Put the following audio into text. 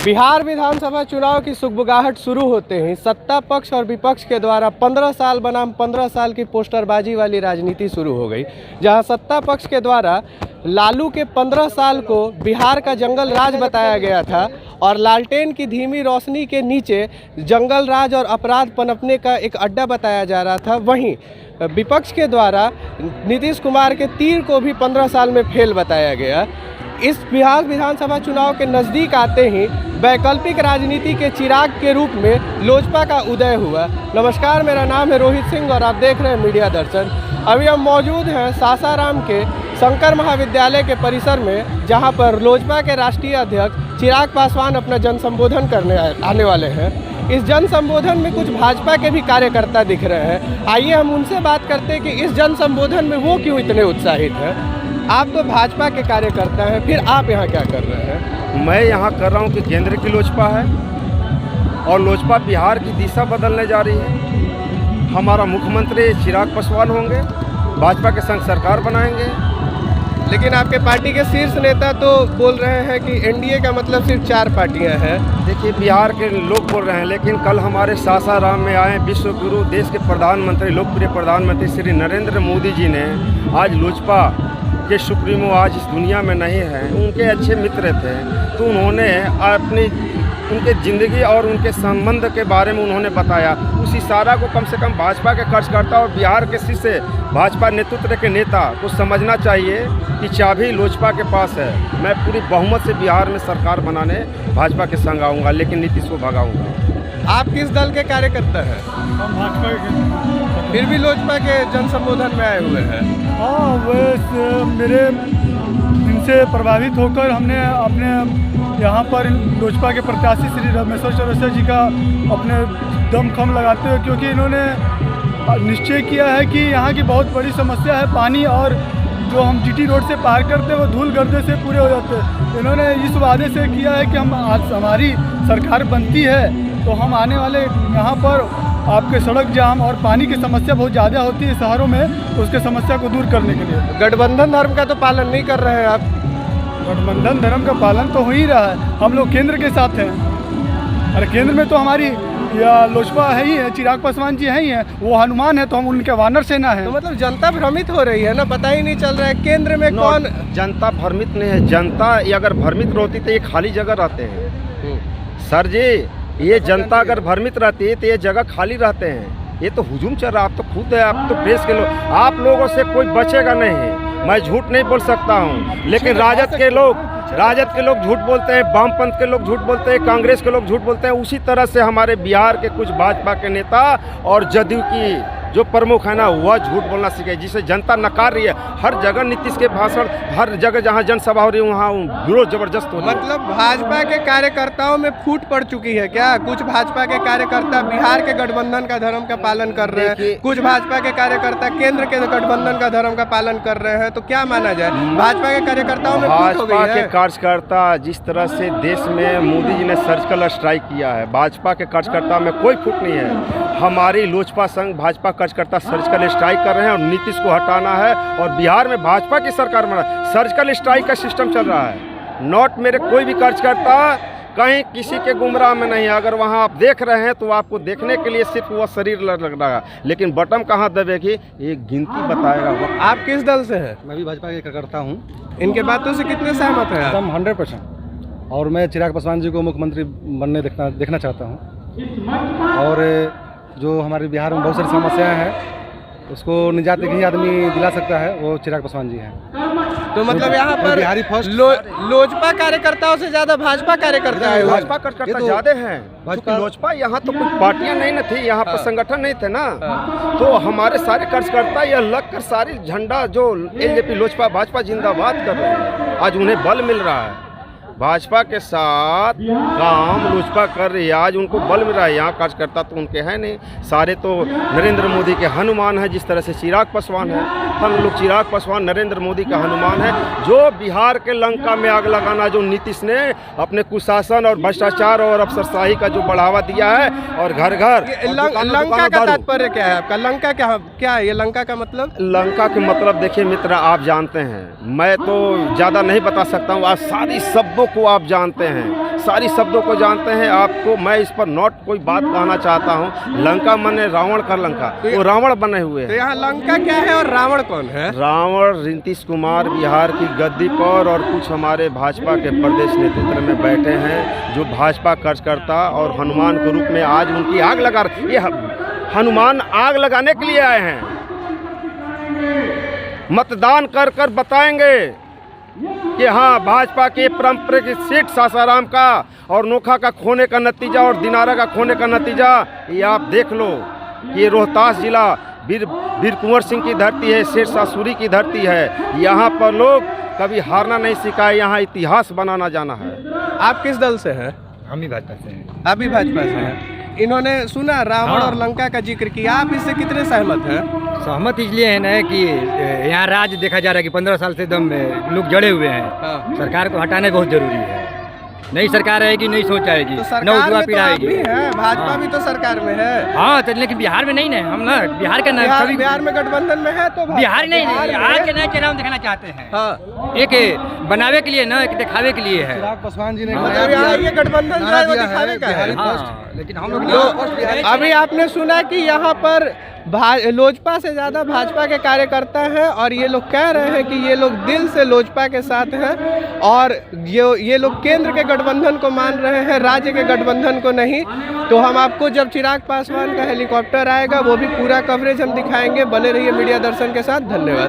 बिहार विधानसभा चुनाव की सुगबुगाहट शुरू होते ही सत्ता पक्ष और विपक्ष के द्वारा 15 साल बनाम 15 साल की पोस्टरबाजी वाली राजनीति शुरू हो गई। जहां सत्ता पक्ष के द्वारा लालू के 15 साल को बिहार का जंगल राज बताया गया था और लालटेन की धीमी रोशनी के नीचे जंगल राज और अपराध पनपने का एक अड्डा बताया जा रहा था। वहीं विपक्ष के द्वारा नीतीश कुमार के तीर को भी 15 साल में फेल बताया गया। इस बिहार विधानसभा चुनाव के नज़दीक आते ही वैकल्पिक राजनीति के चिराग के रूप में लोजपा का उदय हुआ। नमस्कार, मेरा नाम है रोहित सिंह और आप देख रहे हैं मीडिया दर्शन। अभी हम मौजूद हैं सासाराम के शंकर महाविद्यालय के परिसर में, जहां पर लोजपा के राष्ट्रीय अध्यक्ष चिराग पासवान अपना जन संबोधन करने आने वाले हैं। इस जन संबोधन में कुछ भाजपा के भी कार्यकर्ता दिख रहे हैं। आइए हम उनसे बात करते हैं कि इस जन संबोधन में वो क्यों इतने उत्साहित हैं। आप तो भाजपा के कार्यकर्ता हैं, फिर आप यहाँ क्या कर रहे हैं? मैं यहाँ कर रहा हूँ कि केंद्र की लोजपा है और लोजपा बिहार की दिशा बदलने जा रही है। हमारा मुख्यमंत्री चिराग पासवान होंगे, भाजपा के संग सरकार बनाएंगे। लेकिन आपके पार्टी के शीर्ष नेता तो बोल रहे हैं कि एनडीए का मतलब सिर्फ 4 पार्टियां हैं। देखिए, बिहार के लोग बोल रहे हैं, लेकिन कल हमारे सासाराम में आए विश्व गुरु देश के प्रधानमंत्री, लोकप्रिय प्रधानमंत्री श्री नरेंद्र मोदी जी ने आज लोजपा के सुप्रीमो आज इस दुनिया में नहीं हैं, उनके अच्छे मित्र थे, तो उन्होंने उनके ज़िंदगी और उनके संबंध के बारे में उन्होंने बताया। उस इशारा को कम से कम भाजपा के कार्यकर्ता और बिहार के शीर्ष भाजपा नेतृत्व के नेता को समझना चाहिए कि चाबी लोजपा के पास है। मैं पूरी बहुमत से बिहार में सरकार बनाने भाजपा के संग आऊँगा, लेकिन नीतीश को भगाऊँगा। आप किस दल के कार्यकर्ता हैं? हम भाजपा के। फिर भी लोजपा के जन संबोधन में आए हुए हैं। हाँ, वैसे मेरे इनसे प्रभावित होकर हमने अपने यहाँ पर लोजपा के प्रत्याशी श्री रामेश्वर चौरसिया जी का अपने दम खम लगाते हुए, क्योंकि इन्होंने निश्चय किया है कि यहाँ की बहुत बड़ी समस्या है पानी, और जो हम जीटी रोड से पार करते हैं वो धूल गर्दे से पूरे हो जाते हैं। इन्होंने इस वादे से किया है कि हम आज हमारी सरकार बनती है तो हम आने वाले यहाँ पर आपके सड़क जाम और पानी की समस्या बहुत ज़्यादा होती है शहरों में, तो उसके समस्या को दूर करने के लिए। गठबंधन धर्म का तो पालन नहीं कर रहे हैं आप। गठबंधन धर्म का पालन तो हो ही रहा है, हम लोग केंद्र के साथ हैं। अरे केंद्र में तो हमारी या लोजपा है ही है, चिराग पासवान जी है ही हैं, वो हनुमान है तो हम उनके वानर सेना है। तो मतलब जनता भ्रमित हो रही है ना, पता ही नहीं चल रहा है केंद्र में कौन। जनता भ्रमित नहीं है, जनता अगर भ्रमित रहती तो ये खाली जगह रहते हैं। सर जी, ये जनता अगर भ्रमित रहती है तो ये जगह खाली रहते हैं। ये तो हुजूम चल रहा है, आप तो खुद है, आप तो प्रेस के लोग, आप लोगों से कोई बचेगा नहीं। मैं झूठ नहीं बोल सकता हूँ, लेकिन राजद के लोग झूठ बोलते हैं, वामपंथ के लोग झूठ बोलते हैं, कांग्रेस के लोग झूठ बोलते हैं। उसी तरह से हमारे बिहार के कुछ भाजपा के नेता और जदयू की जो प्रमुख है ना, वह झूठ बोलना सीखे, जिसे जनता नकार रही है। हर जगह नीतीश के भाषण, हर जगह जहाँ जनसभा हो रही है वहाँ विरोध जबरदस्त हो रहा है। मतलब भाजपा के कार्यकर्ताओं में फूट पड़ चुकी है क्या? कुछ भाजपा के कार्यकर्ता बिहार के गठबंधन का धर्म का पालन कर रहे हैं, कुछ भाजपा के कार्यकर्ता केंद्र के गठबंधन का धर्म का पालन कर रहे हैं, तो क्या माना जाए? भाजपा के कार्यकर्ताओं में फूट हो गई है। भाजपा के कार्यकर्ता, जिस तरह से देश में मोदी जी ने सर्जिकल स्ट्राइक किया है, भाजपा के कार्यकर्ता में कोई फूट नहीं है। हमारी लोजपा संघ भाजपा कार्यकर्ता सर्जिकल स्ट्राइक कर रहे हैं और नीतीश को हटाना है, और बिहार में भाजपा की सरकार बना। सर्जिकल स्ट्राइक का सिस्टम चल रहा है। नॉट मेरे कोई भी कार्यकर्ता कहीं किसी के गुमराह में नहीं है। अगर वहाँ आप देख रहे हैं तो आपको देखने के लिए सिर्फ वह शरीर लग रहा है, लेकिन बटन कहाँ दबेगी ये गिनती बताएगा। आप किस दल से हैं? मैं भी भाजपा के कार्यकर्ता हूँ। इनके बातों से कितने सहमत हैं? एकदम 100%। और मैं चिराग पासवान जी को मुख्यमंत्री बनने देखना चाहता हूँ। और जो हमारे बिहार में बहुत सारी समस्याएं हैं उसको निजात एक ही आदमी दिला सकता है, वो चिराग पासवान जी हैं। तो मतलब यहाँ पर बिहारी फर्स्ट लोजपा कार्यकर्ताओं से ज्यादा भाजपा कार्यकर्ता है। भाजपा कार्यकर्ता ज्यादा हैं, क्योंकि लोजपा यहाँ तो कुछ पार्टियां नहीं न थी, यहाँ पर संगठन नहीं थे ना, तो हमारे सारे कार्यकर्ता यह लग कर सारी झंडा जो एलजेपी लोजपा भाजपा जिंदाबाद कर रहे हैं। आज उन्हें बल मिल रहा है, भाजपा के साथ काम लोजपा कर रही है, आज उनको बल मिल रहा है। यहाँ कार्यकर्ता तो उनके हैं नहीं, सारे तो नरेंद्र मोदी के हनुमान है, जिस तरह से चिराग पासवान है। हम लोग चिराग पासवान नरेंद्र मोदी का हनुमान है, जो बिहार के लंका में आग लगाना जो नीतीश ने अपने कुशासन और भ्रष्टाचार और अफसरशाही का जो बढ़ावा दिया है, और घर घर लंका का तात्पर्य क्या है आपका? लंका क्या है ये लंका का मतलब? लंका के मतलब देखिए मित्र, आप जानते हैं, मैं तो ज़्यादा नहीं बता सकता हूँ, आज सारी शब्दों को आप जानते हैं। सारी शब्दों को जानते हैं। आपको मैं इस पर नोट कोई बात कहना चाहता हूँ। लंका माने रावण का लंका, वो रावण बने हुए तो हैं। यहाँ लंका क्या है और रावण कौन है? रावण नीतीश कुमार बिहार की गद्दी पर और कुछ हमारे भाजपा के प्रदेश नेतृत्व में बैठे हैं, जो भाजपा कार्यकर्ता और हनुमान के रूप में आज उनकी आग लगा, ये हनुमान आग लगाने के लिए आए हैं। मतदान कर कर बताएंगे कि हाँ, भाजपा की पारंपरिक सीट सासाराम का और नोखा का खोने का नतीजा और दिनारा का खोने का नतीजा ये आप देख लो। ये रोहतास जिला वीर कुंवर सिंह की धरती है, शेरशाह सूरी की धरती है। यहाँ पर लोग कभी हारना नहीं सीखा है, यहाँ इतिहास बनाना जाना है। आप किस दल से हैं? हम ही भाजपा से हैं। आप भी भाजपा से हैं। इन्होंने सुना रावण और लंका का जिक्र किया, आप इससे कितने सहमत हैं? सहमत इसलिए है ना कि यहाँ राज देखा जा रहा है कि 15 साल से एकदम लोग जड़े हुए हैं। हाँ। सरकार को हटाने बहुत जरूरी है। नई सरकार आएगी, नई सोच आएगी, तो नौ सरकार जुआ में तो आप पिढ़ाएगी। भी हैं, भाजपा भी तो सरकार में है। हाँ, तो लेकिन बिहार में नहीं ना, हम ना बिहार का ना सभी बिहार में गठबंधन में है तो बिहार नहीं बिहार में- आज के नए चेहरा हम दिखाना चाहते हैं। हाँ, एक बनावे के लिए ना, एक दिखावे के लिए है। चिराग पासवान जी ने मतलब यहाँ ये गठबंधन जो है वो दिखाने का है। बिहारी हाँ, लेकिन हम लोग तो अभी आपने सुना कि यहाँ पर लोजपा से ज़्यादा भाजपा के कार्यकर्ता हैं और ये लोग कह रहे हैं कि ये लोग दिल से लोजपा के साथ हैं और ये लोग केंद्र के गठबंधन को मान रहे हैं, राज्य के गठबंधन को नहीं। तो हम आपको जब चिराग पासवान का हेलीकॉप्टर आएगा वो भी पूरा कवरेज हम दिखाएंगे। बने रहिए मीडिया दर्शन के साथ। धन्यवाद।